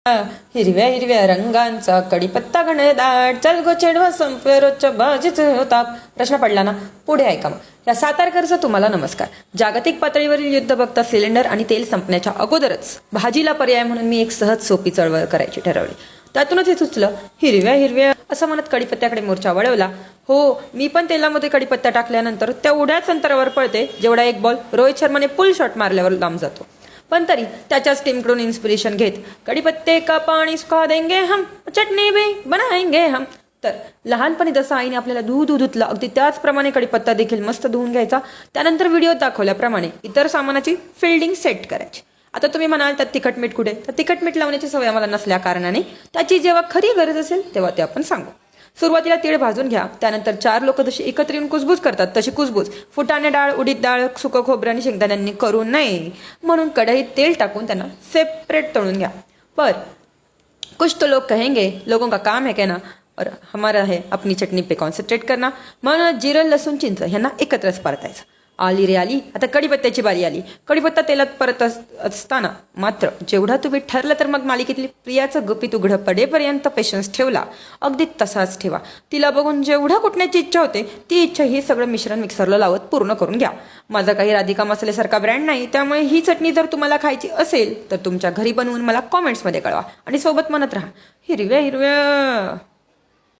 हिरव्या हिरव्या रंगांचा कडीपत्ता घनदाट, चल गो चेडवा संपवे रोजच्या भाजीच होता. प्रश्न पडला ना? पुढे ऐका मग. या सातारकरचा तुम्हाला नमस्कार. जागतिक पातळीवरील युद्ध बघता सिलेंडर आणि तेल संपण्याच्या अगोदरच भाजीला पर्याय म्हणून मी एक सहज सोपी चळवळ करायची ठरवली. त्यातूनच हे सुचलं. हिरव्या हिरव्या असं म्हणत कडीपत्त्याकडे मोर्चा वळवला. हो, मी पण तेलामध्ये कडीपत्ता टाकल्यानंतर तेवढ्याच अंतरावर पळते जेवढा एक बॉल रोहित शर्माने पुल शॉट मारल्यावर लांब जातो. पण तरी त्याच्याच टीमकडून इन्स्पिरेशन घेत कडीपत्ते का पाणी सुखा देंगे हम, चटणी भी बनाएंगे हम. तर लहानपणी जसं आईने आपल्याला दूध धुतलं, अगदी त्याचप्रमाणे कडीपत्ता देखील मस्त धुवून घ्यायचा. त्यानंतर व्हिडिओ दाखवल्याप्रमाणे इतर सामानाची फिल्डिंग सेट करायची. आता तुम्ही म्हणाल त्यात तिखट मीठ कुठे? तर तिखट मीठ लावण्याची सवय आम्हाला नसल्या कारणाने त्याची जेव्हा खरी गरज असेल तेव्हा ते आपण सांगू. सुरुवातीला तीळ भाजून घ्या. त्यानंतर 4 लोक जशी एकत्र येऊन कुसबूज करतात तशी कुसबूज फुटाणे डाळ, उडीद डाळ, सुकं खोबरं आणि शेंगदाण्यांनी करू नये म्हणून कढईत तेल टाकून त्यांना सेपरेट तळून घ्या. पर कुछ तो लोग कहेंगे लोगों का काम है कहना और हमारा है अपनी चटणी पे कॉन्सन्ट्रेट करना. म्हणून जिरं, लसूण, चिंच यांना एकत्रच परतायचं. आली रे आली. आता कडीपत्त्याची बारी आली. कडीपत्ता तेलात परत असताना मात्र जेवढा तुम्ही ठरलं तर मग मालिकेतली प्रियाचं गुपित उघडं पडेपर्यंत पेशन्स ठेवला, अगदी तसाच ठेवा. तिला बघून जेवढा कुटण्याची इच्छा होते ती इच्छा ही सगळं मिश्रण मिक्सरला लावत पूर्ण करून घ्या. माझा काही राधिका मसालेसारखा ब्रँड नाही, त्यामुळे ही चटणी जर तुम्हाला खायची असेल तर तुमच्या घरी बनवून मला कॉमेंट्समध्ये कळवा आणि सोबत म्हणत राहा, हिरव्या हिरव्या.